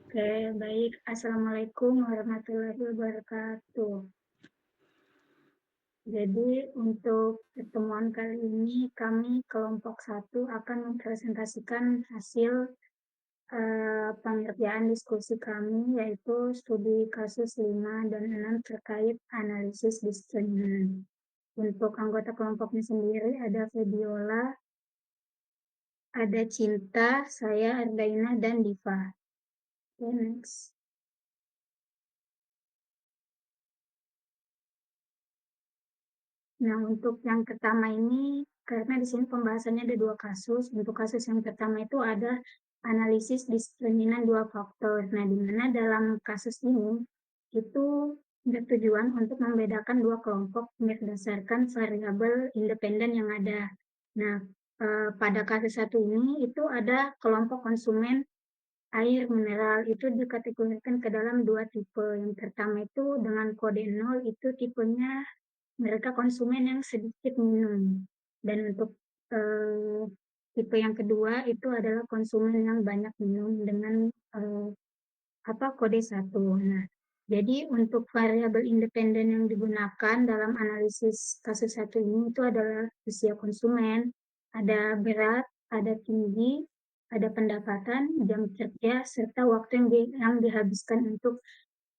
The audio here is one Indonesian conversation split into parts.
Oke, baik. Assalamualaikum warahmatullahi wabarakatuh. Jadi untuk pertemuan kali ini kami kelompok satu akan mempresentasikan hasil pengerjaan diskusi kami yaitu studi kasus 5 dan 6 terkait analisis diskriminan. Untuk anggota kelompoknya sendiri ada Febiola, ada Cinta, saya Ardaina, dan Diva. Okay, next. Nah, untuk yang pertama ini, karena di sini pembahasannya ada dua kasus. Untuk kasus yang pertama itu ada analisis diskriminan dua faktor. Nah, di mana dalam kasus ini itu bertujuan untuk membedakan dua kelompok berdasarkan variabel independen yang ada. Nah, pada kasus satu ini itu ada kelompok konsumen air mineral itu dikategorikan ke dalam dua tipe. Yang pertama itu dengan kode 0 itu tipenya mereka konsumen yang sedikit minum. Dan untuk eh, tipe yang kedua itu adalah konsumen yang banyak minum dengan eh, kode satu. Nah, jadi untuk variabel independen yang digunakan dalam analisis kasus satu ini itu adalah usia konsumen, ada berat, ada tinggi, ada pendapatan, jam kerja, serta waktu yang dihabiskan untuk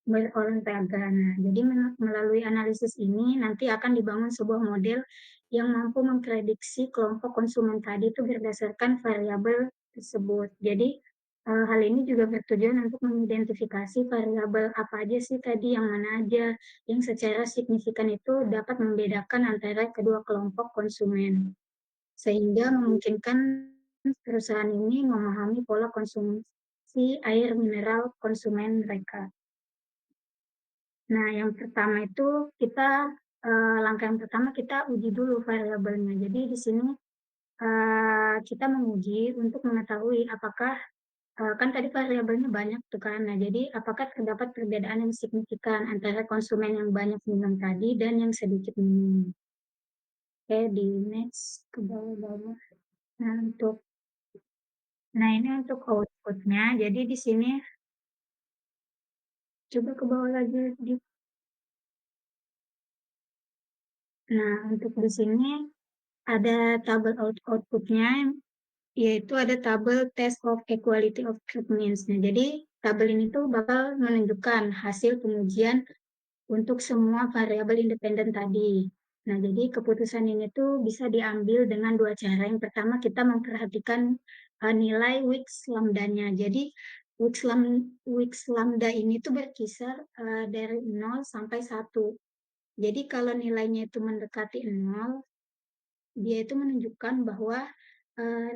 berolahraga. Nah, jadi melalui analisis ini nanti akan dibangun sebuah model yang mampu memprediksi kelompok konsumen tadi itu berdasarkan variabel tersebut. Jadi hal ini juga bertujuan untuk mengidentifikasi variabel apa aja sih tadi, yang mana aja yang secara signifikan itu dapat membedakan antara kedua kelompok konsumen, sehingga memungkinkan perusahaan ini memahami pola konsumsi air mineral konsumen mereka. Nah, yang pertama itu kita langkah yang pertama kita uji dulu variabelnya. Jadi di sini kita menguji untuk mengetahui apakah kan tadi variabelnya banyak tuh kan. Nah, jadi apakah terdapat perbedaan yang signifikan antara konsumen yang banyak minum tadi dan yang sedikit minum. Oke, di next ke bawah-bawah. Nah, ini untuk outputnya. Jadi di sini coba ke bawah lagi. Nah, untuk di sini ada tabel outputnya, yaitu ada tabel test of equality of treatments. Nah, jadi tabel ini tuh bakal menunjukkan hasil pengujian untuk semua variabel independen tadi. Nah, jadi keputusan ini tuh bisa diambil dengan dua cara. Yang pertama, kita memperhatikan nilai Wix lambdanya. Jadi Wix lambda ini tuh berkisar dari 0 sampai 1. Jadi kalau nilainya itu mendekati 0, dia itu menunjukkan bahwa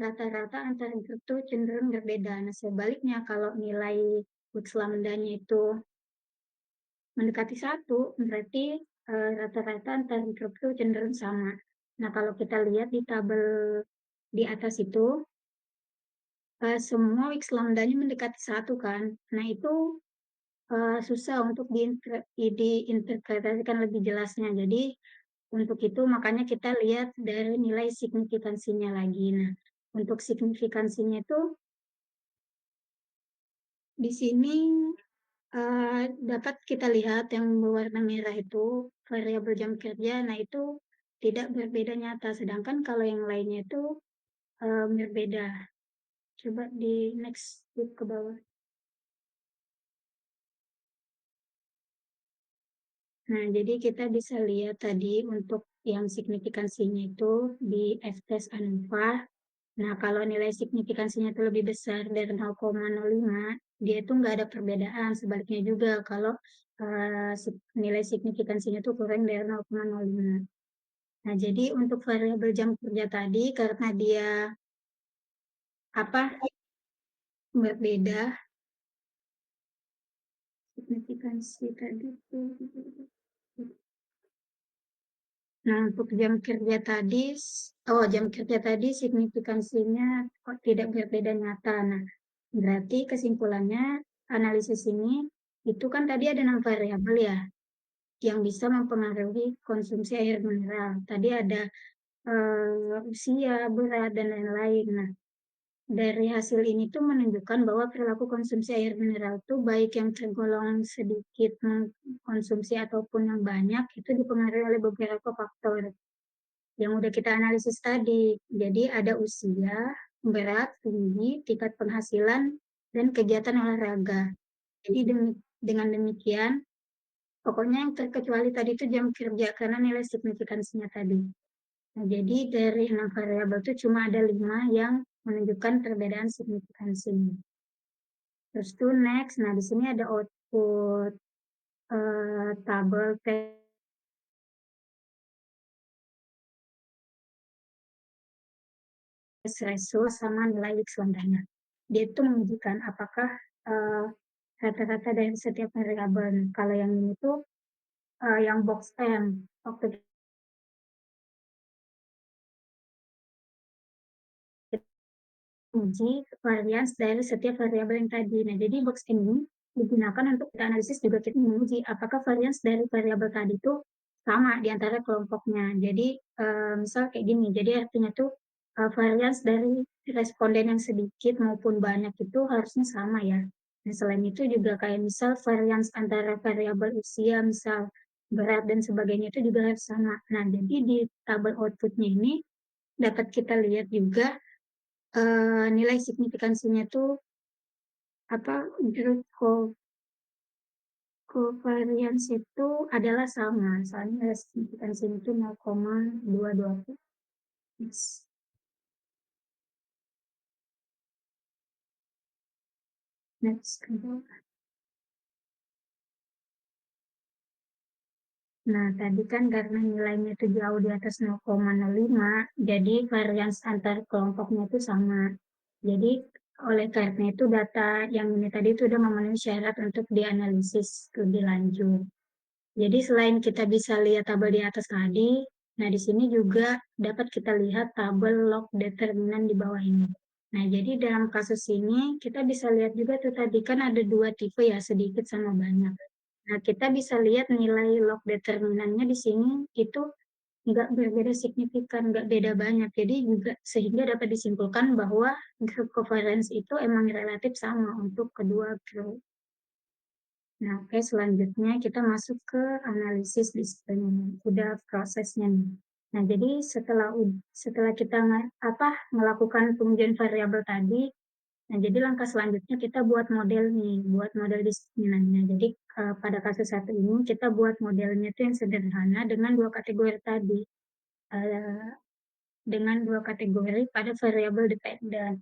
rata-rata antar grup itu cenderung berbeda. Nah, sebaliknya kalau nilai Wix lambdanya itu mendekati 1, berarti rata-rata antar grup itu cenderung sama. Nah, kalau kita lihat di tabel di atas itu, semua Wix lambdanya mendekati 1 kan. Nah, itu susah untuk diinterpretasikan lebih jelasnya. Jadi, untuk itu makanya kita lihat dari nilai signifikansinya lagi. Nah, untuk signifikansinya itu di sini dapat kita lihat yang berwarna merah itu variabel jam kerja. Nah, itu tidak berbeda nyata. Sedangkan kalau yang lainnya itu berbeda. Coba di next ke bawah. Nah, jadi kita bisa lihat tadi untuk yang signifikansinya itu di F-test ANOVA. Nah, kalau nilai signifikansinya itu lebih besar dari 0,05, dia itu nggak ada perbedaan. Sebaliknya juga, kalau nilai signifikansinya itu kurang dari 0,05. Nah, jadi untuk variabel jam kerja tadi, karena dia apa berbeda, signifikansi tadi itu. Nah, untuk jam kerja tadi, jam kerja tadi signifikansinya kok tidak berbeda nyata. Nah, berarti kesimpulannya analisis ini itu kan tadi ada 6 variabel ya yang bisa mempengaruhi konsumsi air mineral. Tadi ada usia, berat, dan lain-lain. Nah, dari hasil ini tuh menunjukkan bahwa perilaku konsumsi air mineral tuh baik yang tergolong sedikit konsumsi ataupun yang banyak itu dipengaruhi oleh beberapa faktor yang udah kita analisis tadi. Jadi ada usia, berat, tinggi, tingkat penghasilan, dan kegiatan olahraga. Jadi dengan demikian, pokoknya yang terkecuali tadi itu jam kerja karena nilai signifikansinya tadi. Nah, jadi dari 6 variabel itu cuma ada 5 yang menunjukkan perbedaan signifikansi. Terus tuh next, nah di sini ada output tabel test ratio sama nilai X lambdanya. Dia itu menunjukkan apakah eh, rata-rata dari setiap variabel. Kalau yang ini tuh yang box M, waktu uji varians dari setiap variabel yang tadi. Nah, jadi box ini digunakan untuk kita analisis juga kita menguji apakah varians dari variabel tadi itu sama di antara kelompoknya. Jadi, misal kayak gini, jadi artinya tuh varians dari responden yang sedikit maupun banyak itu harusnya sama ya. Nah, selain itu juga kayak misal varians antara variabel usia, misal berat dan sebagainya itu juga harus sama. Nah, jadi di tabel outputnya ini dapat kita lihat juga nilai signifikansinya tuh apa grup covariance itu adalah sama, soalnya nilai signifikansinya itu 0,22. Yes. Next. Nah, tadi kan karena nilainya itu jauh di atas 0,05, jadi varians antar kelompoknya itu sama. Jadi oleh karena itu data yang ini tadi itu sudah memenuhi syarat untuk dianalisis lebih lanjut. Jadi selain kita bisa lihat tabel di atas tadi, nah di sini juga dapat kita lihat tabel log determinan di bawah ini. Nah, jadi dalam kasus ini kita bisa lihat juga tuh tadi kan ada dua tipe ya, sedikit sama banyak. Nah, kita bisa lihat nilai log determinannya di sini itu nggak berbeda signifikan, nggak beda banyak. Jadi juga sehingga dapat disimpulkan bahwa grup covariance itu emang relatif sama untuk kedua grup. Nah, oke, selanjutnya kita masuk ke analisis disiplin. Udah prosesnya nih. Nah, jadi setelah kita melakukan pengujian variabel tadi, nah jadi langkah selanjutnya kita buat model nih, buat model disiplinannya. Jadi pada kasus satu ini kita buat modelnya itu yang sederhana dengan dua kategori tadi. Eh, dengan dua kategori pada variabel dependen.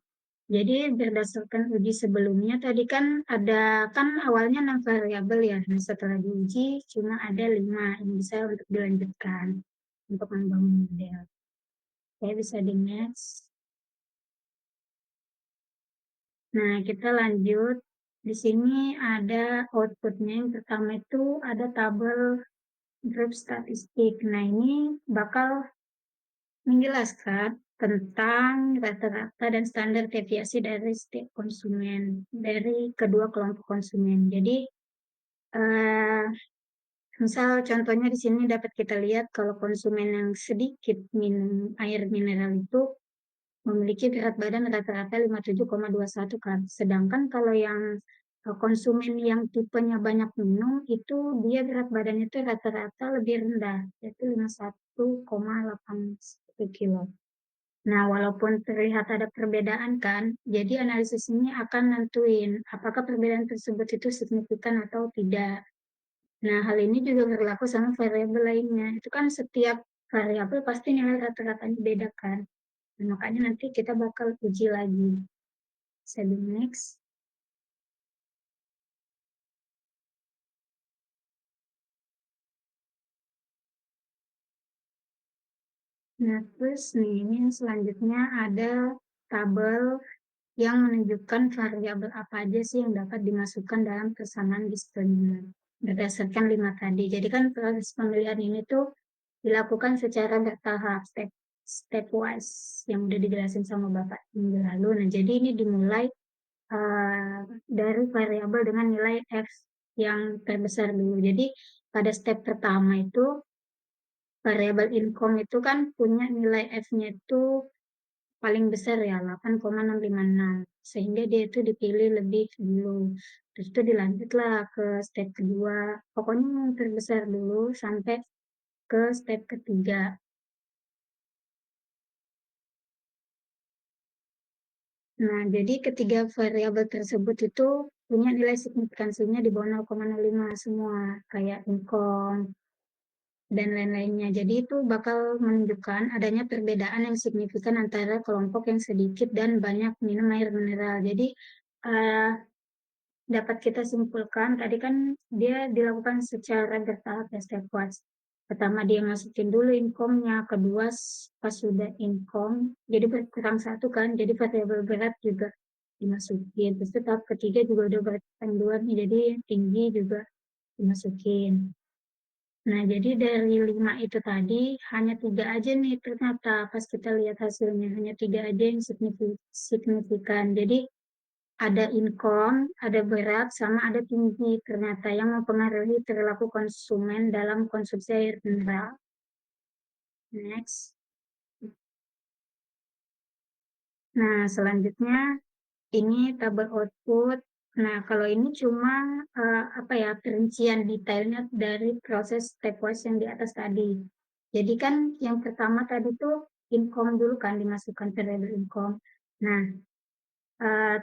Jadi berdasarkan uji sebelumnya tadi kan ada kan awalnya 6 variabel ya. Nah, setelah diuji cuma ada 5 yang bisa untuk dilanjutkan untuk membangun model. Saya bisa di next. Nah, kita lanjut. Di sini ada outputnya. Yang pertama itu ada tabel grup statistik. Nah, ini bakal menjelaskan tentang rata-rata dan standar deviasi dari setiap konsumen, dari kedua kelompok konsumen. Jadi, eh, misal contohnya di sini dapat kita lihat kalau konsumen yang sedikit minum air mineral itu memiliki berat badan rata-rata 57,21 kan. Sedangkan kalau yang konsumen yang tipenya banyak minum itu dia berat badannya itu rata-rata lebih rendah, yaitu 51,81 kilo. Nah, walaupun terlihat ada perbedaan kan, jadi analisis ini akan nentuin apakah perbedaan tersebut itu signifikan atau tidak. Nah, hal ini juga berlaku sama variabel lainnya. Itu kan setiap variabel pasti nilai rata-ratanya beda kan. Nah, makanya nanti kita bakal uji lagi. Saya next. Nah, terus nih, ini yang selanjutnya ada tabel yang menunjukkan variabel apa aja sih yang dapat dimasukkan dalam persamaan diskriminan berdasarkan 5 tadi. Jadi kan proses pemilihan ini tuh dilakukan secara bertahap, stepwise, yang udah dijelasin sama Bapak minggu lalu. Nah, jadi ini dimulai dari variabel dengan nilai F yang terbesar dulu. Jadi pada step pertama itu variabel income itu kan punya nilai F-nya itu paling besar ya 8,656 sehingga dia itu dipilih lebih dulu. Terus itu dilanjutlah ke step kedua. Pokoknya yang terbesar dulu sampai ke step ketiga. Nah, jadi ketiga variabel tersebut itu punya nilai signifikansinya di bawah 0,05 semua, kayak income dan lain-lainnya. Jadi itu bakal menunjukkan adanya perbedaan yang signifikan antara kelompok yang sedikit dan banyak minum air mineral. Jadi eh, dapat kita simpulkan tadi kan dia dilakukan secara bertahap ya stepwise. Pertama dia masukin dulu income-nya, kedua pas sudah income, jadi berkurang satu kan, jadi variabel berat juga dimasukin. Terus tahap ketiga juga udah berkurang dua nih, jadi tinggi juga dimasukin. Nah, jadi dari lima itu tadi, hanya tiga aja nih ternyata pas kita lihat hasilnya, hanya tiga aja yang signifikan. Jadi ada income, ada berat, sama ada tinggi ternyata yang mempengaruhi perilaku konsumen dalam konsumsi air mineral. Next. Nah, selanjutnya ini tabel output. Nah, kalau ini cuma apa ya perincian detailnya dari proses stepwise yang di atas tadi. Jadi kan yang pertama tadi tuh income dulu kan dimasukkan variable income. Nah,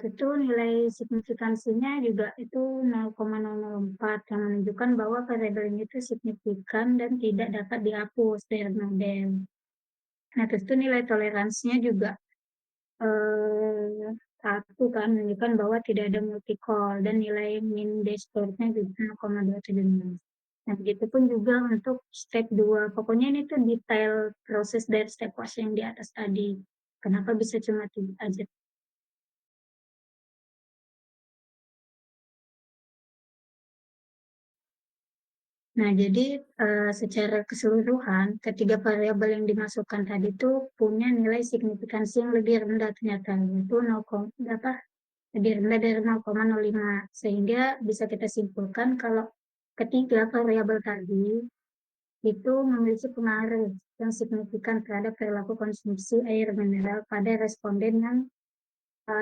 tentu nilai signifikansinya juga itu 0,004 yang menunjukkan bahwa variabel ini itu signifikan dan tidak dapat dihapus dari model. Nah, tentu nilai toleransinya juga satu kan menunjukkan bahwa tidak ada multi-call dan nilai min dashboardnya juga 0,276. Nah, begitu pun juga untuk step 2. Pokoknya ini tuh detail proses dari step wash yang di atas tadi. Kenapa bisa cuma 3 aja? Nah, jadi secara keseluruhan, ketiga variabel yang dimasukkan tadi itu punya nilai signifikansi yang lebih rendah ternyata, yaitu 0, apa, lebih rendah dari 0,05. Sehingga bisa kita simpulkan kalau ketiga variabel tadi itu memiliki pengaruh yang signifikan terhadap perilaku konsumsi air mineral pada responden yang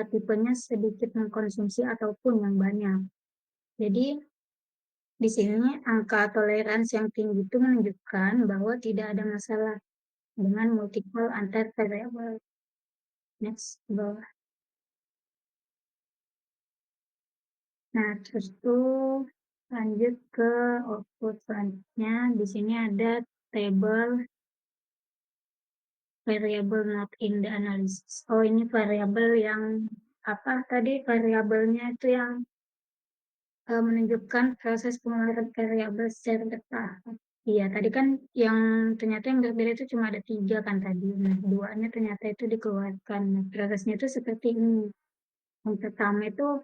tipenya sedikit mengkonsumsi ataupun yang banyak. Jadi, di sini angka toleransi yang tinggi itu menunjukkan bahwa tidak ada masalah dengan multiple antar variabel. Next, bawah. Nah, terus itu lanjut ke output selanjutnya. Di sini ada table variable not in the analysis. Oh, ini variabel yang apa tadi variabelnya itu yang menunjukkan proses pengeluaran variabel secara bertahap. Iya, tadi kan yang ternyata yang berbeda itu cuma ada tiga kan tadi. Nah, duanya ternyata itu dikeluarkan. Nah, prosesnya itu seperti ini. Yang pertama itu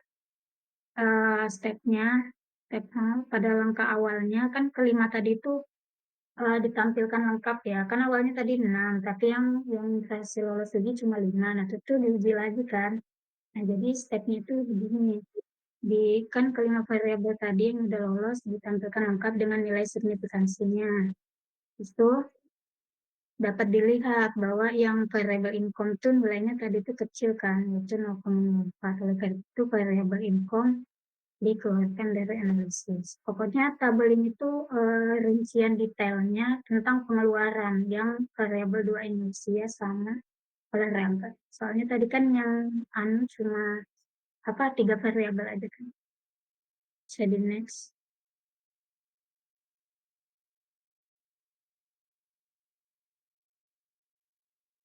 stepnya, step pada langkah awalnya kan kelima tadi itu ditampilkan lengkap ya. Kan awalnya tadi 6, tapi yang berhasil lolos uji cuma 5. Nah, itu diuji lagi kan. Nah, jadi stepnya itu begini. Di kan kelima variabel tadi yang udah lolos ditampilkan lengkap dengan nilai signifikansinya. Itu dapat dilihat bahwa yang variabel income tuh nilainya tadi itu kecil kan, yaitu 0,04. Oleh karena itu variabel income dikeluarkan dari analisis. Pokoknya tabel ini tuh rincian detailnya tentang pengeluaran yang variabel 2 inersia sama olahraga. Soalnya tadi kan yang cuma apa tiga variabel aja kan. Jadi next.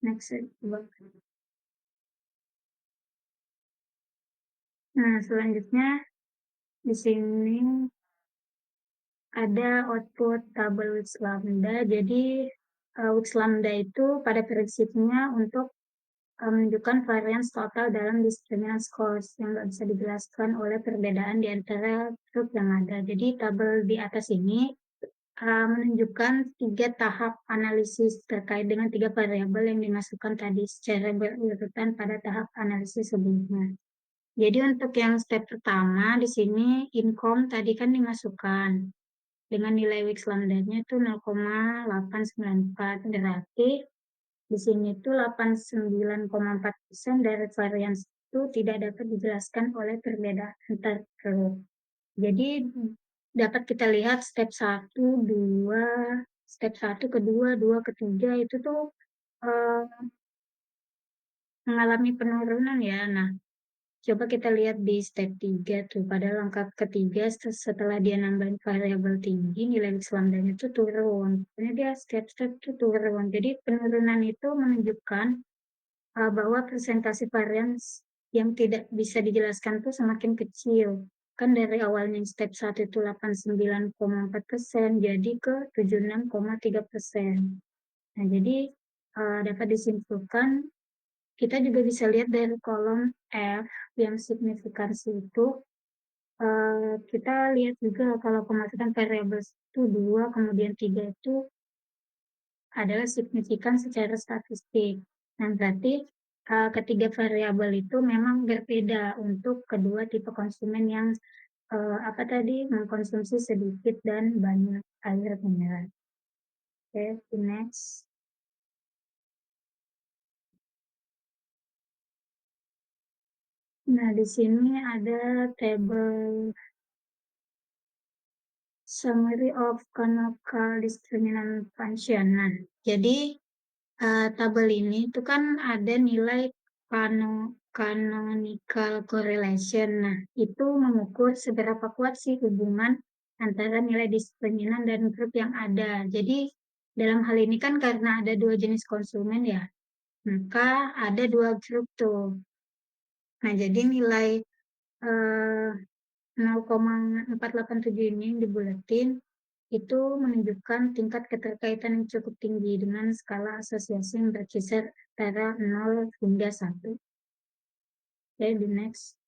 Next. Nah, selanjutnya di sini ada output tabel Wix Lambda. Jadi Wix Lambda itu pada prinsipnya untuk menunjukkan variance total dalam discriminant scores yang nggak bisa dijelaskan oleh perbedaan di antara grup yang ada. Jadi tabel di atas ini menunjukkan tiga tahap analisis terkait dengan tiga variabel yang dimasukkan tadi secara berurutan pada tahap analisis sebelumnya. Jadi untuk yang step pertama di sini income tadi kan dimasukkan dengan nilai Wix lambda-nya itu 0,894 berarti Di sini tuh 89,4% dari varians itu tidak dapat dijelaskan oleh perbedaan antar grup. Jadi dapat kita lihat step 1, 2, step 1 ke 2, 2 ke 3 itu tuh mengalami penurunan ya. Nah, coba kita lihat di step 3 tuh, pada langkah ketiga setelah dia nambahin variabel tinggi, nilai X lambdanya itu turun. Ini dia step-step itu turun. Jadi penurunan itu menunjukkan bahwa presentasi varians yang tidak bisa dijelaskan tuh semakin kecil. Kan dari awalnya step 1 itu 89,4% jadi ke 76,3%. Nah, jadi dapat disimpulkan kita juga bisa lihat dari kolom F yang signifikansi itu, kita lihat juga kalau pemasukan variabel itu 2 kemudian 3 itu adalah signifikan secara statistik. Nah, berarti ketiga variabel itu memang berbeda untuk kedua tipe konsumen yang apa tadi mengkonsumsi sedikit dan banyak air mineral. Oke, next. Nah, di sini ada tabel summary of canonical discriminant function. Nah, jadi tabel ini itu kan ada nilai canonical correlation. Nah, itu mengukur seberapa kuat sih hubungan antara nilai diskriminan dan grup yang ada. Jadi, dalam hal ini kan karena ada dua jenis konsumen ya, maka ada dua grup tuh. Nah, jadi nilai 0,487 ini yang dibulatin itu menunjukkan tingkat keterkaitan yang cukup tinggi dengan skala asosiasi yang berkisar antara 0 hingga 1. Oke, di next.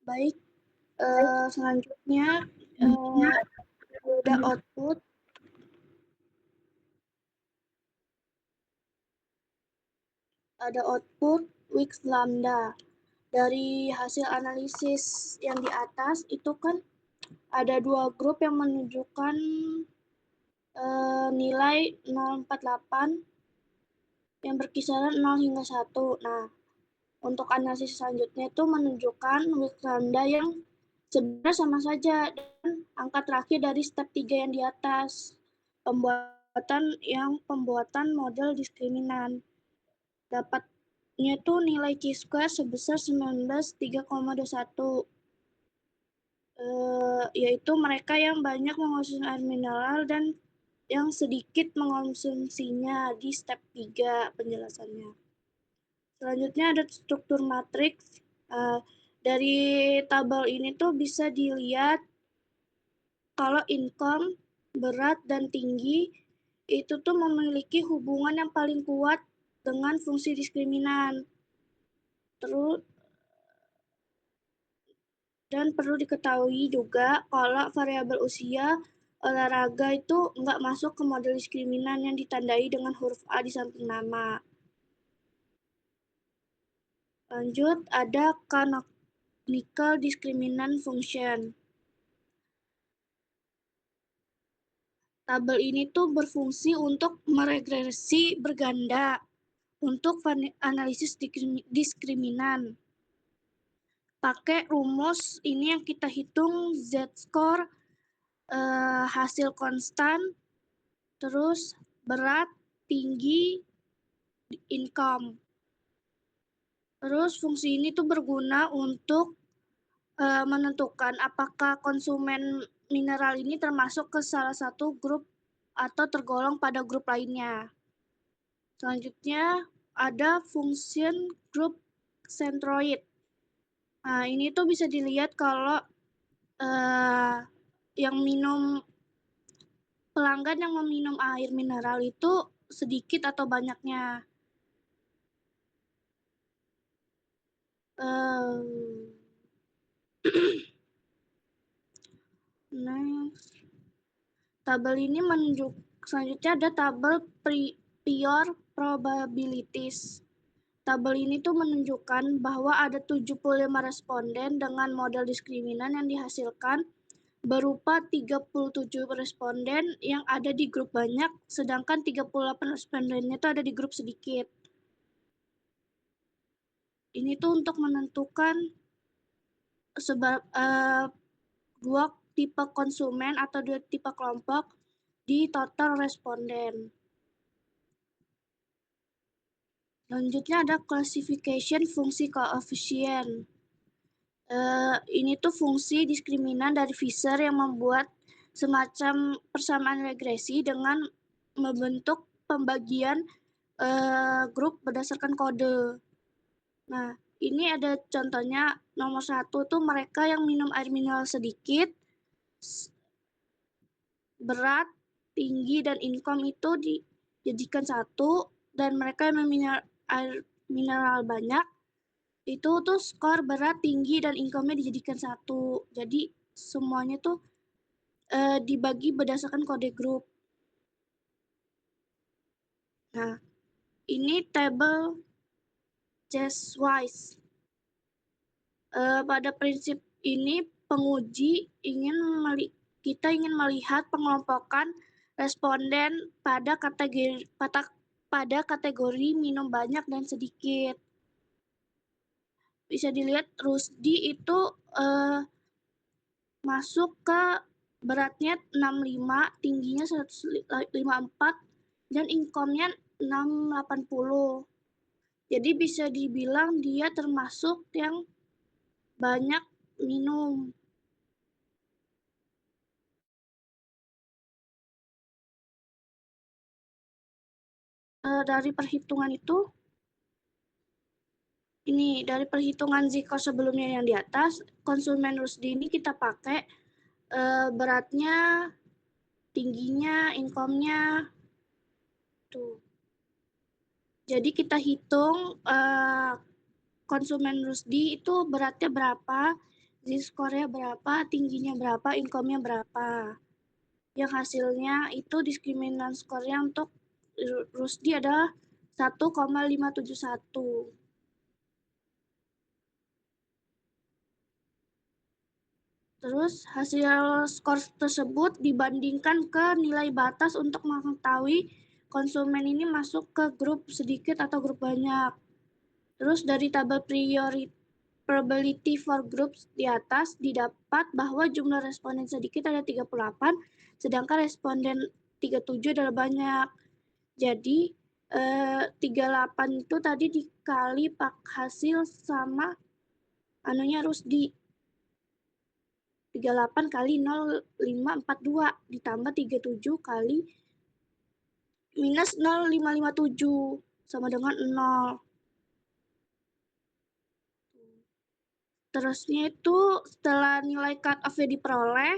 Baik, selanjutnya ada output Wix lambda. Dari hasil analisis yang di atas itu kan ada dua grup yang menunjukkan nilai 0,48 yang berkisaran 0 hingga 1. Nah, untuk analisis selanjutnya itu menunjukkan Wix lambda yang sebenarnya sama saja dan angka terakhir dari step 3 yang di atas. Pembuatan model diskriminan. Dapatnya itu nilai Q-square sebesar 19,3,21. Yaitu mereka yang banyak mengonsumsi air mineral dan yang sedikit mengonsumsinya di step 3 penjelasannya. Selanjutnya ada struktur matriks. Dari tabel ini tuh bisa dilihat kalau income, berat, dan tinggi itu tuh memiliki hubungan yang paling kuat dengan fungsi diskriminan. Terus dan perlu diketahui juga kalau variabel usia olahraga itu nggak masuk ke model diskriminan yang ditandai dengan huruf A di samping nama. Lanjut, ada canonical discriminant function. Tabel ini tuh berfungsi untuk meregresi berganda untuk analisis diskriminan. Pakai rumus ini yang kita hitung z-score, hasil konstan, terus berat, tinggi, income. Terus fungsi ini tuh berguna untuk menentukan apakah konsumen mineral ini termasuk ke salah satu grup atau tergolong pada grup lainnya. Selanjutnya ada function group centroid. Nah, ini tuh bisa dilihat kalau pelanggan yang meminum air mineral itu sedikit atau banyaknya. Next. Tabel ini selanjutnya ada tabel prior probabilities. Tabel ini tuh menunjukkan bahwa ada 75 responden dengan model diskriminan yang dihasilkan berupa 37 responden yang ada di grup banyak, sedangkan 38 respondennya itu ada di grup sedikit. Ini tuh untuk menentukan dua tipe konsumen atau dua tipe kelompok di total responden. Selanjutnya ada classification fungsi koefisien. Ini tuh fungsi diskriminan dari Fisher yang membuat semacam persamaan regresi dengan membentuk pembagian grup berdasarkan kode. Nah, ini ada contohnya. Nomor 1 tuh mereka yang minum air mineral sedikit, berat, tinggi, dan income itu dijadikan 1, dan mereka yang minum air mineral banyak itu tuh skor berat, tinggi, dan income-nya dijadikan 1. Jadi semuanya tuh dibagi berdasarkan kode grup. Nah, ini tabel Chase-Wise. Pada prinsip ini kita ingin melihat pengelompokan responden pada kategori minum banyak dan sedikit. Bisa dilihat Rusdi itu masuk ke beratnya 65, tingginya 154, dan income-nya 680. Jadi bisa dibilang dia termasuk yang banyak minum. Dari perhitungan itu, dari perhitungan Z-score sebelumnya yang di atas, konsumen Rusdi ini kita pakai beratnya, tingginya, income-nya. Tuh. Jadi kita hitung konsumen Rusdi itu beratnya berapa, Z-score-nya berapa, tingginya berapa, income-nya berapa. Yang hasilnya itu diskriminan skornya untuk Rusdi adalah 1,571. Terus hasil skor tersebut dibandingkan ke nilai batas untuk mengetahui konsumen ini masuk ke grup sedikit atau grup banyak. Terus dari tabel probability for groups di atas didapat bahwa jumlah responden sedikit ada 38, sedangkan responden 37 adalah banyak. Jadi 38 itu tadi dikali hasil sama Rusdi. 38 kali 0,542 ditambah 37 kali minus 0,557 sama dengan 0. Terusnya itu setelah nilai cut-off-nya diperoleh,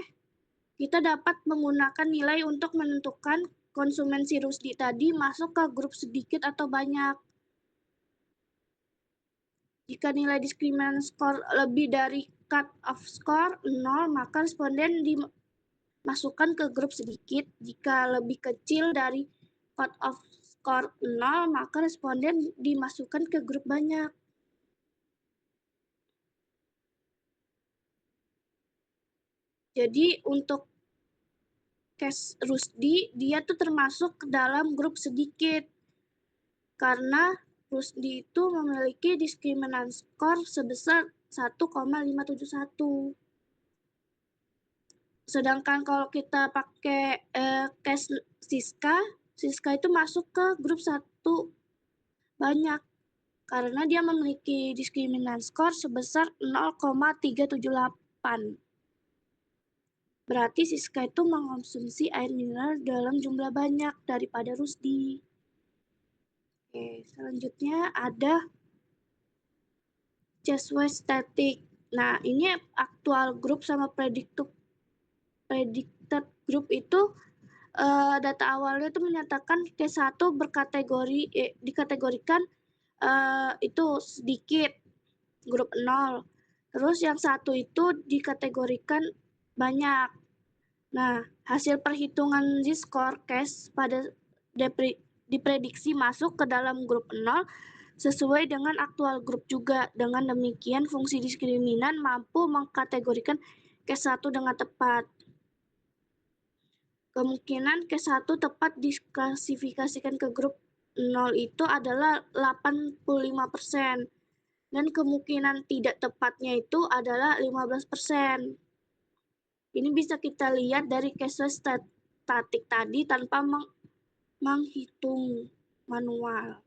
kita dapat menggunakan nilai untuk menentukan konsumen si Rusdi tadi masuk ke grup sedikit atau banyak. Jika nilai diskriminan skor lebih dari cut-off score 0, maka responden dimasukkan ke grup sedikit. Jika lebih kecil dari cut-off score 0, maka responden dimasukkan ke grup banyak. Jadi untuk case Rusdi, dia tuh termasuk ke dalam grup sedikit. Karena Rusdi itu memiliki diskriminan skor sebesar 1,571. Sedangkan kalau kita pakai case Siska itu masuk ke grup 1 banyak. Karena dia memiliki diskriminan skor sebesar 0,378. Berarti Siska itu mengkonsumsi air mineral dalam jumlah banyak daripada Rusdi. Oke, selanjutnya ada Chase-Wise static. Nah, ini aktual group sama predicted group itu data awalnya itu menyatakan Q1 dikategorikan itu sedikit, grup 0. Terus yang 1 itu dikategorikan banyak. Nah, hasil perhitungan Z-score case pada diprediksi masuk ke dalam grup 0 sesuai dengan aktual grup juga. Dengan demikian, fungsi diskriminan mampu mengkategorikan case 1 dengan tepat. Kemungkinan case 1 tepat diklasifikasikan ke grup 0 itu adalah 85%. Dan kemungkinan tidak tepatnya itu adalah 15%. Ini bisa kita lihat dari case statik tadi tanpa menghitung manual.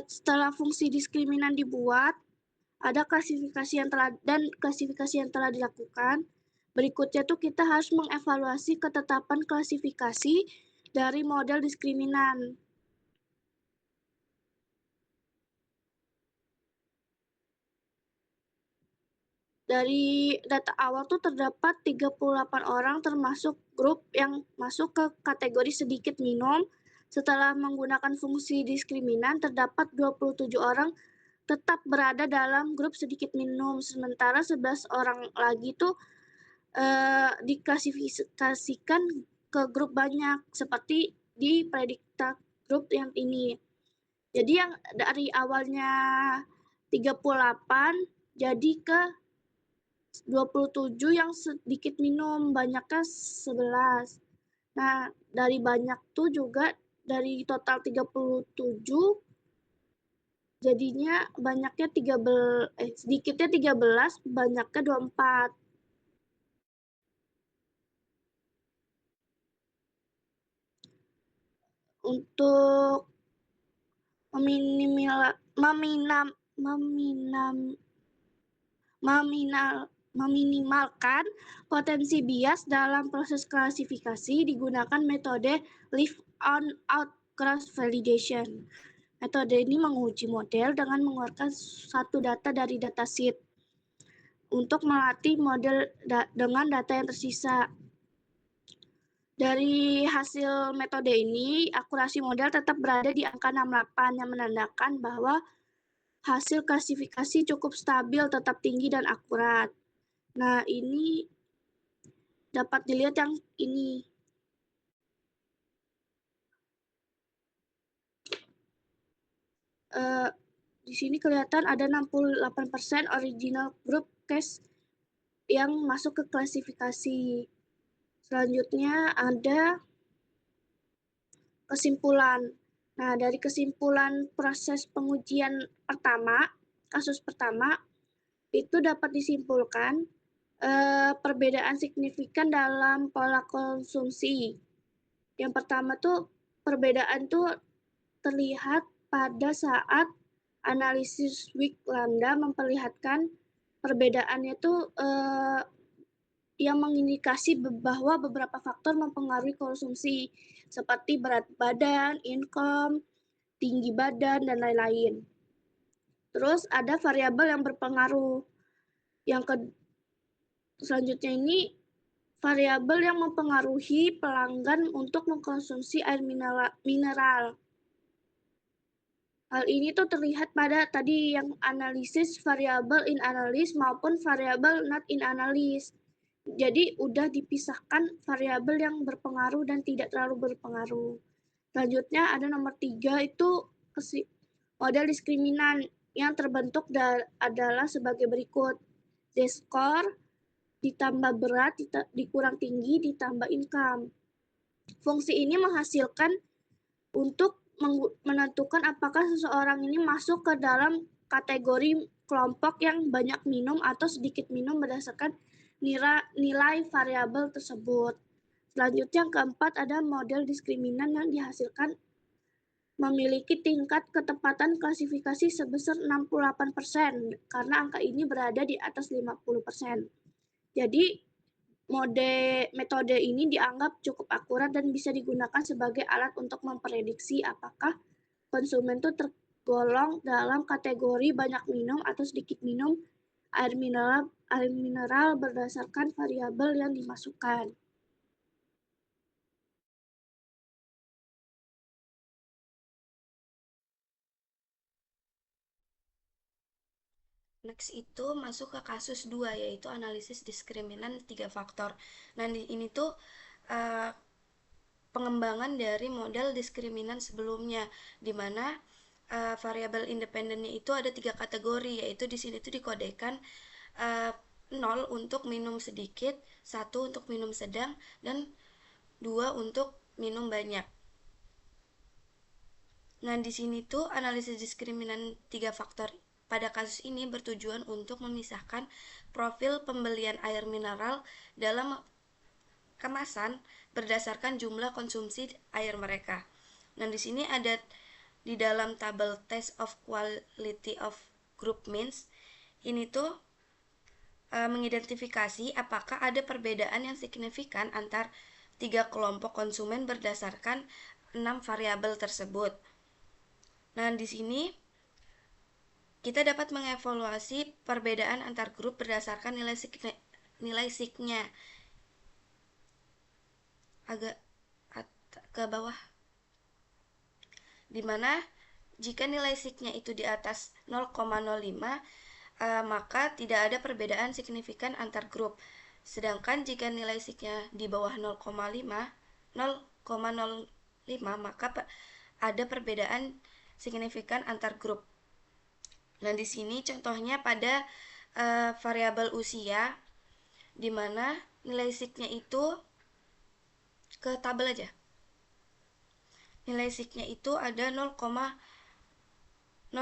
Setelah fungsi diskriminan dibuat, ada klasifikasi yang telah dilakukan. Berikutnya tuh kita harus mengevaluasi ketetapan klasifikasi dari model diskriminan. Dari data awal tuh terdapat 38 orang termasuk grup yang masuk ke kategori sedikit minum. Setelah menggunakan fungsi diskriminan, terdapat 27 orang tetap berada dalam grup sedikit minum, sementara 11 orang lagi tuh diklasifikasikan ke grup banyak, seperti di predikta grup yang ini. Jadi yang dari awalnya 38 jadi ke 27 yang sedikit minum, banyaknya 11. Nah, dari banyak tuh juga dari total 37 jadinya banyaknya sedikitnya 13, banyaknya 24. Untuk meminimalkan potensi bias dalam proses klasifikasi digunakan metode Leave-On-Out cross validation. Metode ini menguji model dengan mengeluarkan satu data dari datasheet untuk melatih model dengan data yang tersisa. Dari hasil metode ini, akurasi model tetap berada di angka 68 yang menandakan bahwa hasil klasifikasi cukup stabil, tetap tinggi dan akurat. Nah, ini dapat dilihat yang ini. Di sini kelihatan ada 68% original group case yang masuk ke klasifikasi. Selanjutnya ada kesimpulan. Nah, dari kesimpulan proses pengujian pertama, kasus pertama, itu dapat disimpulkan perbedaan signifikan dalam pola konsumsi. Yang pertama tuh perbedaan tuh terlihat pada saat analisis weak lambda memperlihatkan perbedaannya tuh yang mengindikasi bahwa beberapa faktor mempengaruhi konsumsi seperti berat badan, income, tinggi badan, dan lain-lain. Terus ada variabel yang berpengaruh. Selanjutnya ini variabel yang mempengaruhi pelanggan untuk mengkonsumsi air mineral. Hal ini tuh terlihat pada tadi yang analisis variabel in analysis maupun variabel not in analysis. Jadi udah dipisahkan variabel yang berpengaruh dan tidak terlalu berpengaruh. Selanjutnya ada nomor 3 itu model diskriminan yang terbentuk adalah sebagai berikut. Z-score ditambah berat dikurang tinggi ditambah income. Fungsi ini menghasilkan untuk menentukan apakah seseorang ini masuk ke dalam kategori kelompok yang banyak minum atau sedikit minum berdasarkan nilai variabel tersebut. Selanjutnya yang keempat ada model diskriminan yang dihasilkan memiliki tingkat ketepatan klasifikasi sebesar 68% karena angka ini berada di atas 50%. Jadi metode ini dianggap cukup akurat dan bisa digunakan sebagai alat untuk memprediksi apakah konsumen itu tergolong dalam kategori banyak minum atau sedikit minum air mineral berdasarkan variabel yang dimasukkan. Next itu masuk ke kasus 2, yaitu analisis diskriminan 3 faktor. Nah, ini tuh pengembangan dari model diskriminan sebelumnya, di mana variabel independennya itu ada 3 kategori, yaitu di sini tuh dikodekan 0 untuk minum sedikit, 1 untuk minum sedang, dan 2 untuk minum banyak. Nah, di sini tuh analisis diskriminan 3 faktor pada kasus ini bertujuan untuk memisahkan profil pembelian air mineral dalam kemasan berdasarkan jumlah konsumsi air mereka. Nah, di sini ada di dalam tabel test of quality of group means ini tuh mengidentifikasi apakah ada perbedaan yang signifikan antar 3 kelompok konsumen berdasarkan 6 variabel tersebut. Nah, di sini kita dapat mengevaluasi perbedaan antar grup berdasarkan nilai signya. Agak ke bawah. Dimana jika nilai signya itu di atas 0,05, maka tidak ada perbedaan signifikan antar grup. Sedangkan jika nilai signya di bawah 0,05, maka ada perbedaan signifikan antar grup. Nah, di sini contohnya pada variabel usia, di mana nilai signya itu ke tabel aja. Nilai signya itu ada 0,026,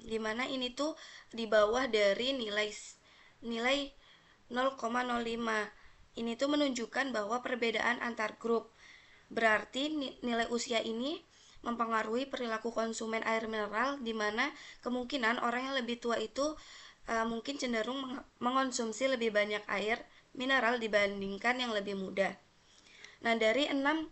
di mana ini tuh di bawah dari nilai 0,05. Ini tuh menunjukkan bahwa perbedaan antar grup. Berarti nilai usia ini mempengaruhi perilaku konsumen air mineral, di mana kemungkinan orang yang lebih tua itu mungkin cenderung mengonsumsi lebih banyak air mineral dibandingkan yang lebih muda. Nah, dari 6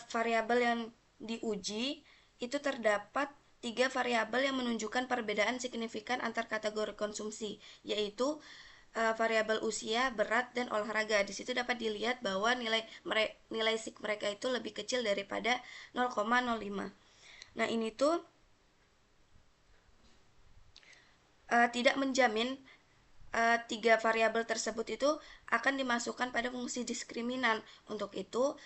variabel yang diuji, itu terdapat 3 variabel yang menunjukkan perbedaan signifikan antar kategori konsumsi, yaitu variabel usia, berat, dan olahraga. Di situ dapat dilihat bahwa nilai sig mereka itu lebih kecil daripada 0,05. Nah, ini tuh tidak menjamin 3 variabel tersebut itu akan dimasukkan pada fungsi diskriminan. Untuk itu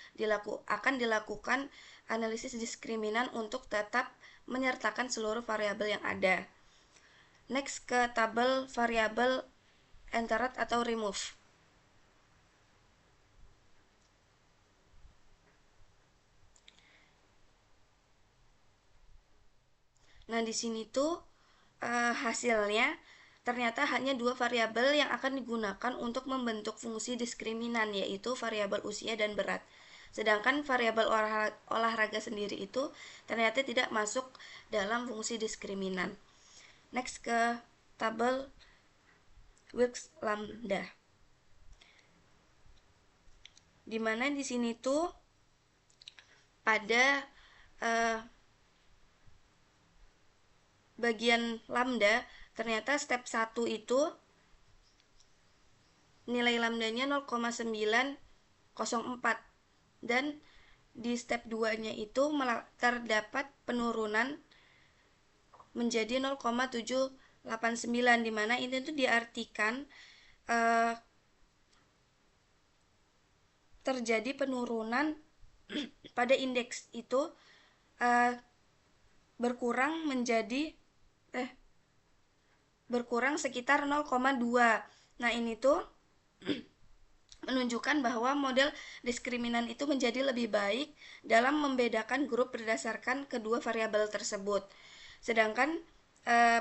akan dilakukan analisis diskriminan untuk tetap menyertakan seluruh variabel yang ada. Next ke tabel variabel entered atau remove. Nah, di sini tuh hasilnya ternyata hanya 2 variabel yang akan digunakan untuk membentuk fungsi diskriminan, yaitu variabel usia dan berat. Sedangkan variabel olahraga sendiri itu ternyata tidak masuk dalam fungsi diskriminan. Next ke tabel Wilks lambda. Dimana di sini tuh pada bagian lambda ternyata step 1 itu nilai lambdanya 0,904, dan di step 2-nya itu terdapat penurunan menjadi 0,789, di mana ini tuh diartikan terjadi penurunan pada indeks itu berkurang sekitar 0,2. Nah, ini tuh menunjukkan bahwa model diskriminan itu menjadi lebih baik dalam membedakan grup berdasarkan kedua variabel tersebut. Sedangkan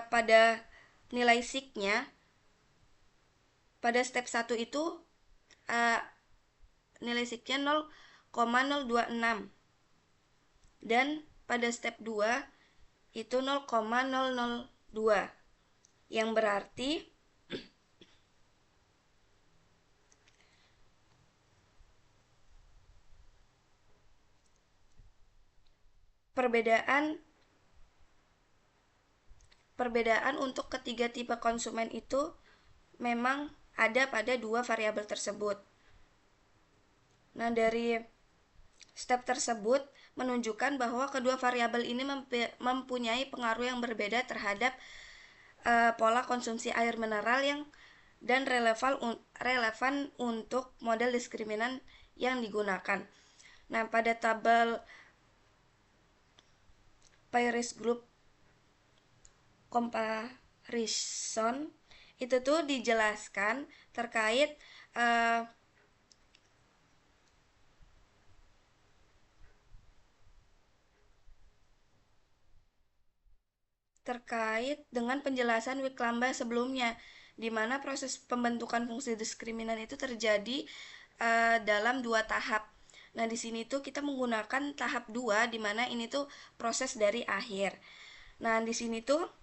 pada nilai signya pada step 1 itu nilai signya 0,026, dan pada step 2 itu 0,002, yang berarti perbedaan untuk ketiga tipe konsumen itu memang ada pada dua variabel tersebut. Nah, dari step tersebut menunjukkan bahwa kedua variabel ini mempunyai pengaruh yang berbeda terhadap pola konsumsi air mineral dan relevan untuk model diskriminan yang digunakan. Nah, pada tabel Peirce Group Comparison itu tuh dijelaskan terkait dengan penjelasan Wicklamba sebelumnya, di mana proses pembentukan fungsi diskriminan itu terjadi dalam 2 tahap. Nah, di sini tuh kita menggunakan tahap 2, di mana ini tuh proses dari akhir. Nah, di sini tuh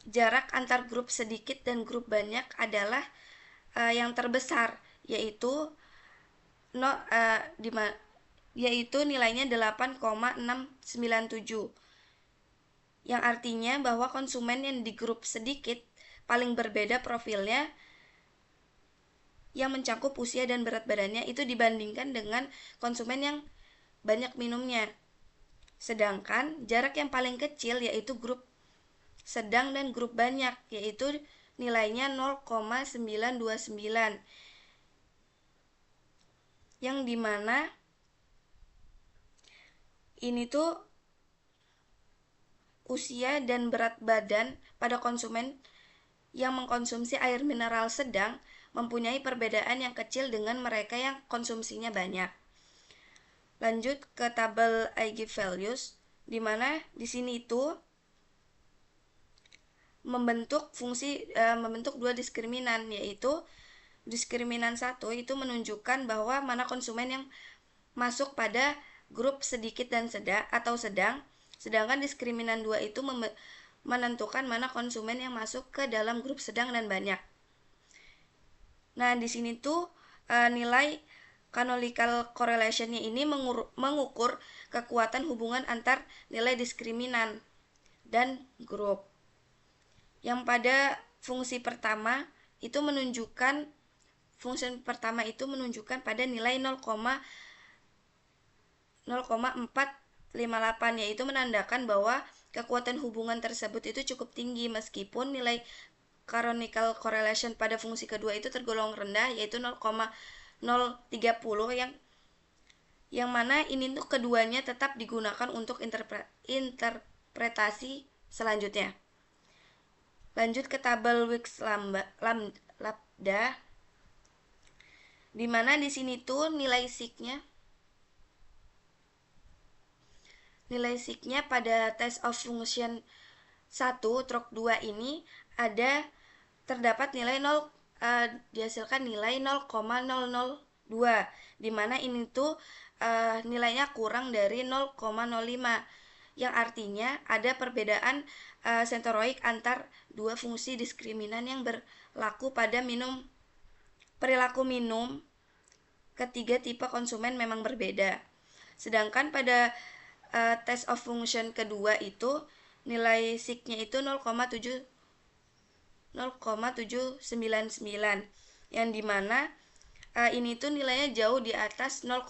jarak antar grup sedikit dan grup banyak adalah yang terbesar, yaitu nilainya 8,697, yang artinya bahwa konsumen yang di grup sedikit paling berbeda profilnya yang mencakup usia dan berat badannya itu dibandingkan dengan konsumen yang banyak minumnya. Sedangkan jarak yang paling kecil yaitu grup sedang dan grup banyak, yaitu nilainya 0,929, yang dimana ini tuh usia dan berat badan pada konsumen yang mengkonsumsi air mineral sedang mempunyai perbedaan yang kecil dengan mereka yang konsumsinya banyak. Lanjut ke tabel IG values, di mana di sini itu membentuk dua diskriminan, yaitu diskriminan 1 itu menunjukkan bahwa mana konsumen yang masuk pada grup sedikit dan sedang, sedangkan diskriminan 2 itu menentukan mana konsumen yang masuk ke dalam grup sedang dan banyak. Nah, di sini tuh nilai canonical correlation-nya ini mengukur kekuatan hubungan antar nilai diskriminan dan grup. Yang pada fungsi pertama itu menunjukkan pada nilai 0,458, yaitu menandakan bahwa kekuatan hubungan tersebut itu cukup tinggi meskipun nilai canonical correlation pada fungsi kedua itu tergolong rendah, yaitu 0,030, yang mana ini tuh keduanya tetap digunakan untuk interpretasi selanjutnya. Lanjut ke tabel Wicklamba, di mana di sini tuh nilai signya pada test of function 1 trok 2 ini terdapat nilai dihasilkan nilai 0,002, di mana ini tuh nilainya kurang dari 0,05, yang artinya ada perbedaan sentoroid antar dua fungsi diskriminan yang berlaku pada perilaku minum ketiga tipe konsumen memang berbeda. Sedangkan pada test of function kedua itu nilai signya itu 0,799, yang dimana ini tuh nilainya jauh di atas 0,05,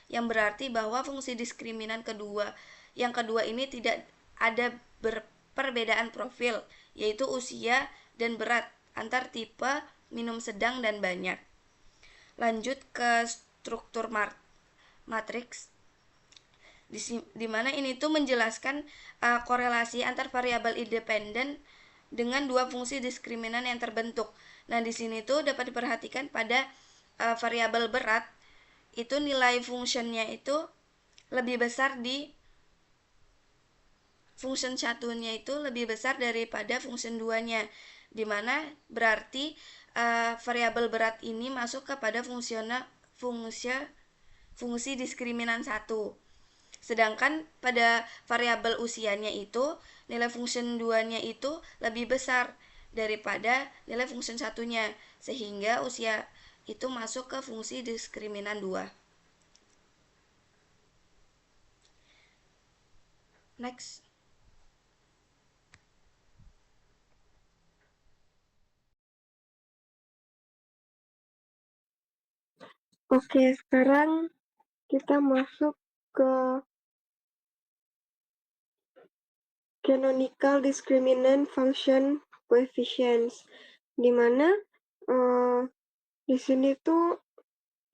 yang berarti bahwa fungsi diskriminan yang kedua ini tidak ada perbedaan profil, yaitu usia dan berat antar tipe minum sedang dan banyak. Lanjut ke struktur matriks, di mana ini tuh menjelaskan korelasi antar variabel independen dengan dua fungsi diskriminan yang terbentuk. Nah, di sini tuh dapat diperhatikan pada variabel berat itu nilai fungsinya itu lebih besar function satunya itu lebih besar daripada function 2-nya, dimana berarti variabel berat ini masuk kepada fungsi diskriminan 1. Sedangkan pada variabel usianya itu nilai function 2-nya itu lebih besar daripada nilai function 1-nya, sehingga usia itu masuk ke fungsi diskriminan 2. Next. Oke, sekarang kita masuk ke canonical discriminant function coefficients, di mana di sini tuh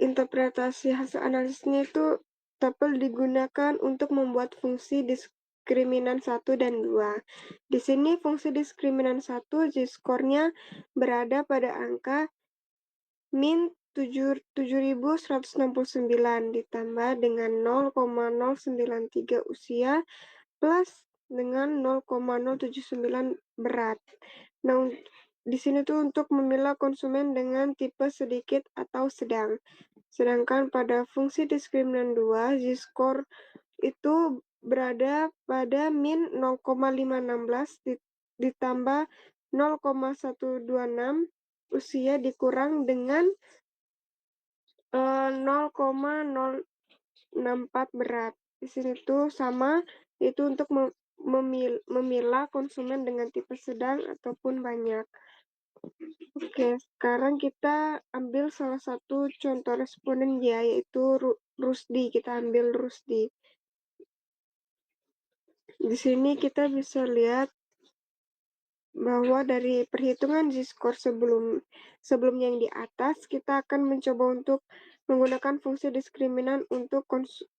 interpretasi hasil analisisnya itu dapat digunakan untuk membuat fungsi diskriminan 1 dan 2. Di sini fungsi diskriminan 1 z-score-nya berada pada angka min 7.169 ditambah dengan 0,093 usia plus dengan 0,079 berat. Nah, di sini tuh untuk memilah konsumen dengan tipe sedikit atau sedang. Sedangkan pada fungsi diskriminan 2, z-score itu berada pada min 0,516 ditambah 0,126 usia dikurang dengan 0,064 berat. Di sini tuh sama, itu untuk memilah konsumen dengan tipe sedang ataupun banyak. Oke, sekarang kita ambil salah satu contoh responden ya, yaitu Rusdi. Kita ambil Rusdi. Di sini kita bisa lihat bahwa dari perhitungan z-score sebelumnya yang di atas, kita akan mencoba untuk menggunakan fungsi diskriminan untuk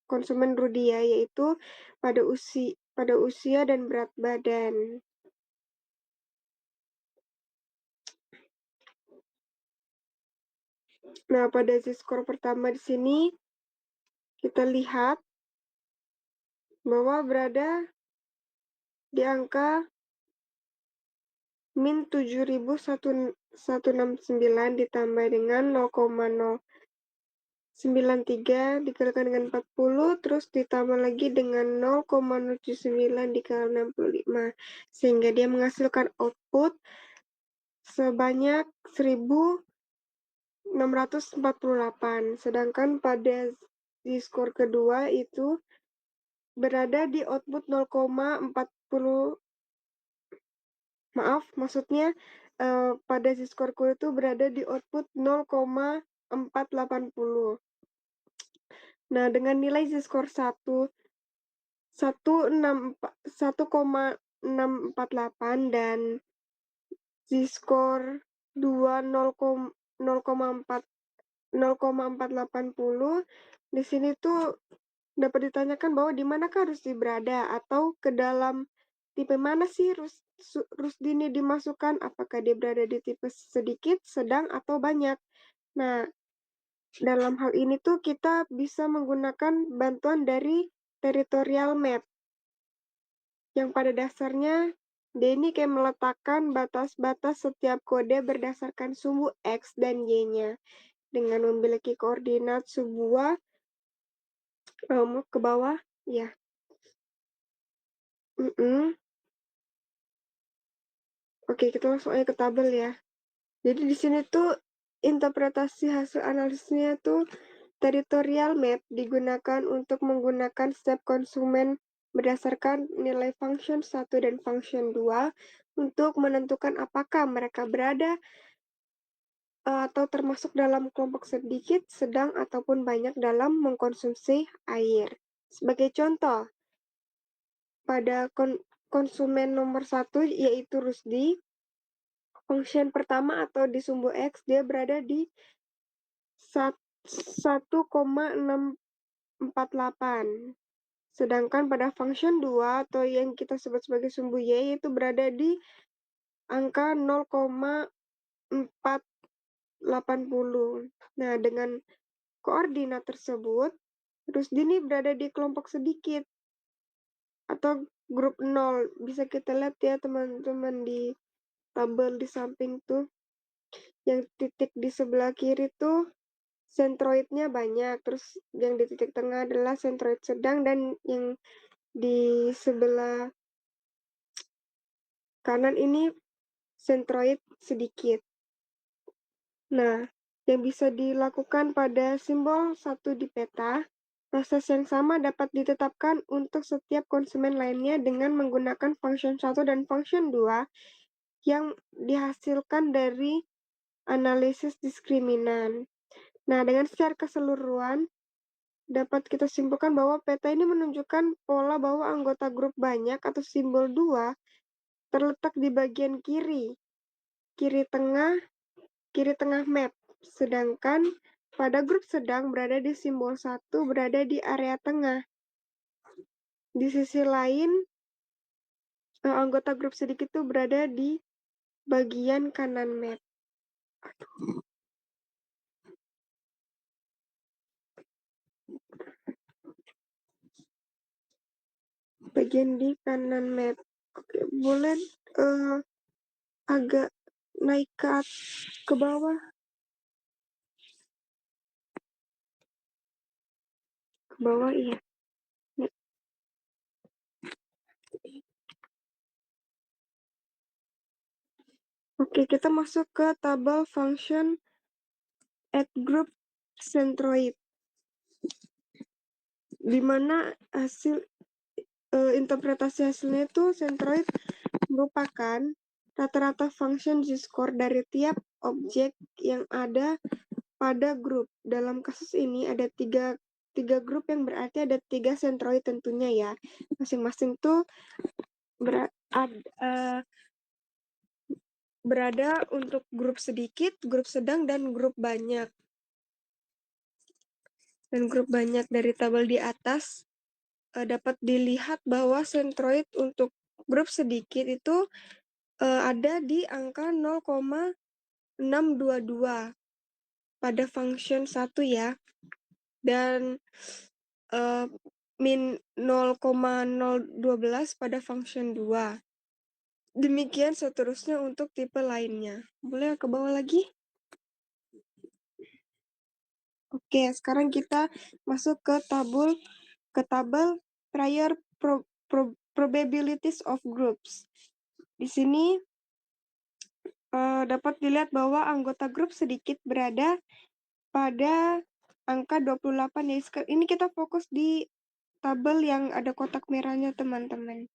konsumen Rudia, yaitu pada usia dan berat badan. Nah, pada z-score pertama di sini kita lihat bahwa berada di angka min 7.169 ditambah dengan 0,093 dikalikan dengan 40, terus ditambah lagi dengan 0,079 dikali 65, sehingga dia menghasilkan output sebanyak 1.648. Sedangkan pada z-score kedua itu berada di output 0,40, maksudnya pada z-score itu berada di output 0,480. Nah, dengan nilai z-score 1,648 dan z-score 2 0,480, di sini tuh dapat ditanyakan bahwa di manakah Rusdi berada, atau ke dalam tipe mana sih Rusdi ini dimasukkan, apakah dia berada di tipe sedikit, sedang, atau banyak. Nah, dalam hal ini tuh kita bisa menggunakan bantuan dari territorial map, yang pada dasarnya dia ini kayak meletakkan batas-batas setiap kode berdasarkan sumbu X dan Y-nya dengan memiliki koordinat sebuah ke bawah ya. Oke, kita langsung aja ke tabel ya. Jadi di sini tuh interpretasi hasil analisisnya tuh territorial map digunakan untuk menggunakan step konsumen berdasarkan nilai function 1 dan function 2 untuk menentukan apakah mereka berada atau termasuk dalam kelompok sedikit, sedang, ataupun banyak dalam mengkonsumsi air. Sebagai contoh, pada konsumen nomor 1 yaitu Rusdi, function pertama atau di sumbu X dia berada di 1,648. Sedangkan pada function 2 atau yang kita sebut sebagai sumbu Y itu berada di angka 0,480. Nah, dengan koordinat tersebut, Rusdi ini berada di kelompok sedikit atau grup 0. Bisa kita lihat ya teman-teman di tabel di samping tuh. Yang titik di sebelah kiri tuh sentroidnya banyak, terus yang di titik tengah adalah sentroid sedang, dan yang di sebelah kanan ini sentroid sedikit. Nah, yang bisa dilakukan pada simbol 1 di peta, proses yang sama dapat ditetapkan untuk setiap konsumen lainnya dengan menggunakan function 1 dan function 2 yang dihasilkan dari analisis diskriminan. Nah, dengan secara keseluruhan, dapat kita simpulkan bahwa peta ini menunjukkan pola bahwa anggota grup banyak atau simbol 2 terletak di bagian kiri tengah map, sedangkan pada grup sedang berada di simbol 1 berada di area tengah. Di sisi lain, anggota grup sedikit itu berada di bagian kanan map. Bagian di kanan map. Oke, boleh agak naik ke bawah. Ke bawah, iya. Oke, kita masuk ke tabel function at group centroid, di mana hasil interpretasi hasilnya itu centroid merupakan rata-rata function z-score dari tiap objek yang ada pada grup. Dalam kasus ini ada tiga grup yang berarti ada 3 centroid tentunya ya. Masing-masing tuh berada untuk grup sedikit, grup sedang, dan grup banyak. Dan grup banyak dari tabel di atas dapat dilihat bahwa centroid untuk grup sedikit itu ada di angka 0,622 pada function 1 ya, dan min 0,012 pada function 2. Demikian seterusnya untuk tipe lainnya. Boleh ke bawah lagi? Oke, sekarang kita masuk ke tabel prior probabilities of groups. Di sini dapat dilihat bahwa anggota grup sedikit berada pada angka 28. Ya, ini kita fokus di tabel yang ada kotak merahnya, teman-teman.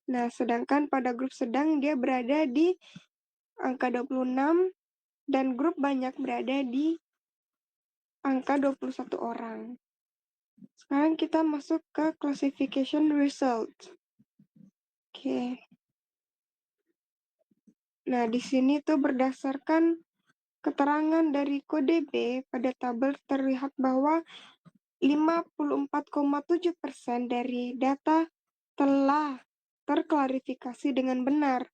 Nah, sedangkan pada grup sedang dia berada di angka 26 dan grup banyak berada di angka 21 orang. Sekarang kita masuk ke classification result. Oke. Nah, di sini tuh berdasarkan keterangan dari kode B pada tabel terlihat bahwa 54,7% dari data telah terklarifikasi dengan benar.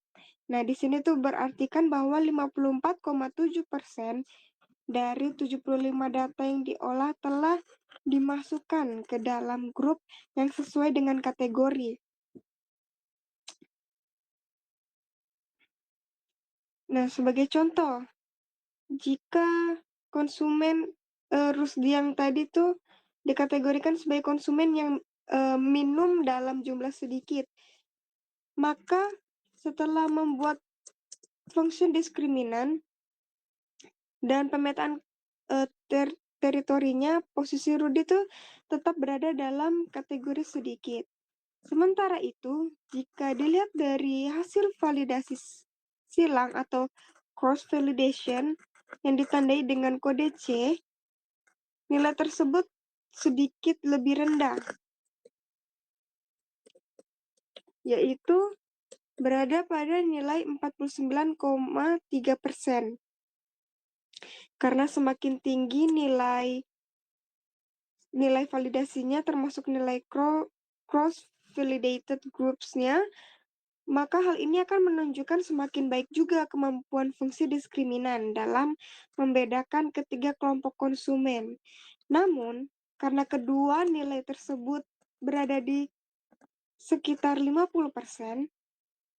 Nah, di sini tuh berartikan bahwa 54,7% dari 75 data yang diolah telah dimasukkan ke dalam grup yang sesuai dengan kategori. Nah, sebagai contoh, jika konsumen Rusdi yang tadi tuh dikategorikan sebagai konsumen yang minum dalam jumlah sedikit, maka setelah membuat function diskriminan dan pemetaan teritorinya, posisi Rudi tuh tetap berada dalam kategori sedikit. Sementara itu, jika dilihat dari hasil validasi silang atau cross validation yang ditandai dengan kode C, nilai tersebut sedikit lebih rendah, yaitu berada pada nilai 49,3%. Karena semakin tinggi nilai validasinya termasuk nilai cross-validated groups-nya, maka hal ini akan menunjukkan semakin baik juga kemampuan fungsi diskriminan dalam membedakan ketiga kelompok konsumen. Namun, karena kedua nilai tersebut berada di sekitar 50%,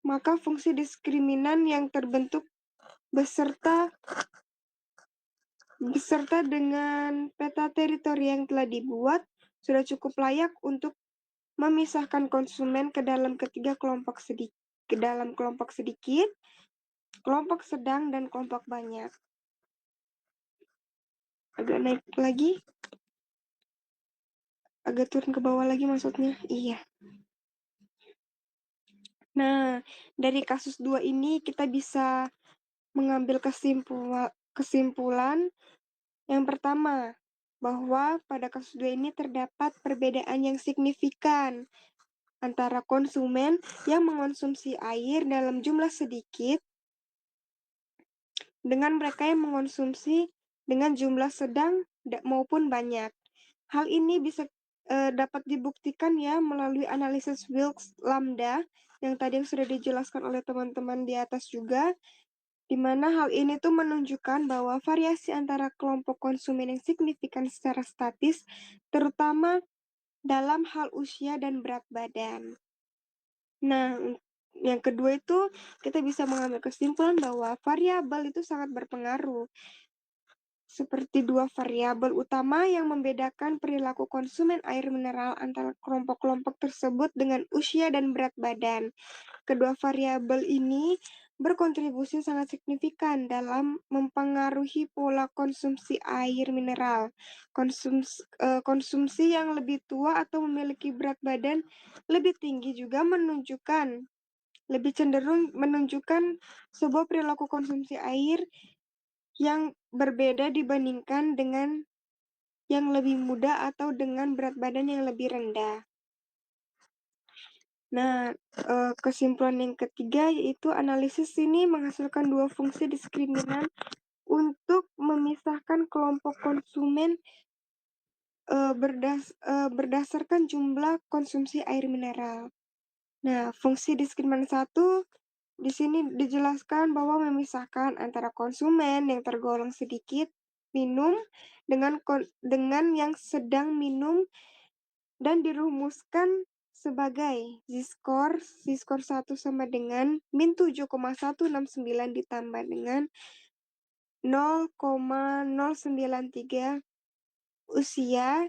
maka fungsi diskriminan yang terbentuk beserta dengan peta teritori yang telah dibuat sudah cukup layak untuk memisahkan konsumen ke dalam kelompok sedikit, kelompok sedang, dan kelompok banyak. Agak naik lagi. Agak turun ke bawah lagi maksudnya. Iya. Nah, dari kasus 2 ini kita bisa mengambil kesimpulan Yang pertama, bahwa pada kasus 2 ini terdapat perbedaan yang signifikan antara konsumen yang mengonsumsi air dalam jumlah sedikit dengan mereka yang mengonsumsi dengan jumlah sedang maupun banyak. Hal ini bisa dapat dibuktikan ya melalui analisis Wilks lambda yang tadi sudah dijelaskan oleh teman-teman di atas juga, di mana hal ini tuh menunjukkan bahwa variasi antara kelompok konsumen yang signifikan secara statis, terutama dalam hal usia dan berat badan. Nah, yang kedua itu kita bisa mengambil kesimpulan bahwa variabel itu sangat berpengaruh. Seperti 2 variabel utama yang membedakan perilaku konsumen air mineral antara kelompok-kelompok tersebut dengan usia dan berat badan. Kedua variabel ini berkontribusi sangat signifikan dalam mempengaruhi pola konsumsi air mineral. Konsumsi yang lebih tua atau memiliki berat badan lebih tinggi juga lebih cenderung menunjukkan sebuah perilaku konsumsi air yang berbeda dibandingkan dengan yang lebih muda atau dengan berat badan yang lebih rendah. Nah, kesimpulan yang ketiga yaitu analisis ini menghasilkan 2 fungsi diskriminan untuk memisahkan kelompok konsumen berdasarkan jumlah konsumsi air mineral. Nah, fungsi diskriminan 1 di sini dijelaskan bahwa memisahkan antara konsumen yang tergolong sedikit minum dengan yang sedang minum dan dirumuskan sebagai Z-score 1 sama dengan min 7,169 ditambah dengan 0,093 usia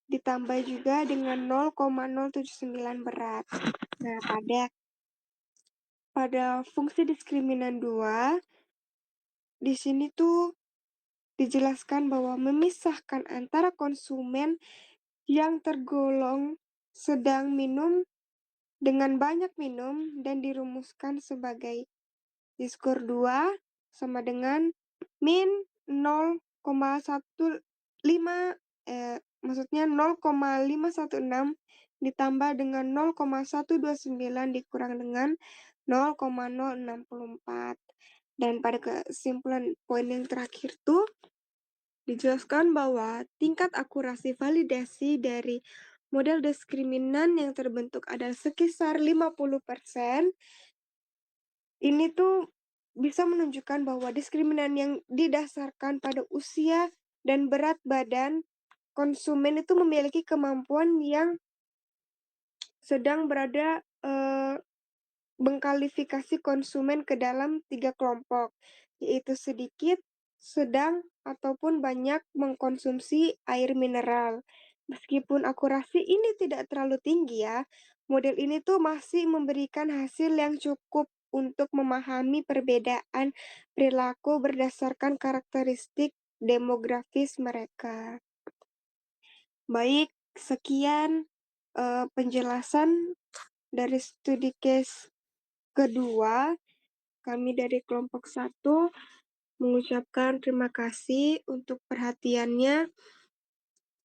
ditambah juga dengan 0,079 berat. Nah, pada fungsi diskriminan 2 di sini tuh dijelaskan bahwa memisahkan antara konsumen yang tergolong sedang minum dengan banyak minum dan dirumuskan sebagai Z-score 2 sama dengan min 0,15 maksudnya 0,516 ditambah dengan 0,129 dikurang dengan 0,064. Dan pada kesimpulan poin yang terakhir tuh dijelaskan bahwa tingkat akurasi validasi dari model diskriminan yang terbentuk adalah sekitar 50%. Ini tuh bisa menunjukkan bahwa diskriminan yang didasarkan pada usia dan berat badan konsumen itu memiliki kemampuan yang sedang berada mengkalifikasi konsumen ke dalam 3 kelompok, yaitu sedikit, sedang, ataupun banyak mengkonsumsi air mineral. Meskipun akurasi ini tidak terlalu tinggi ya, model ini tuh masih memberikan hasil yang cukup untuk memahami perbedaan perilaku berdasarkan karakteristik demografis mereka. Baik, sekian penjelasan dari studi case kedua. Kami dari kelompok 1 mengucapkan terima kasih untuk perhatiannya.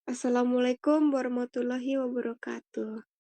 Assalamualaikum warahmatullahi wabarakatuh.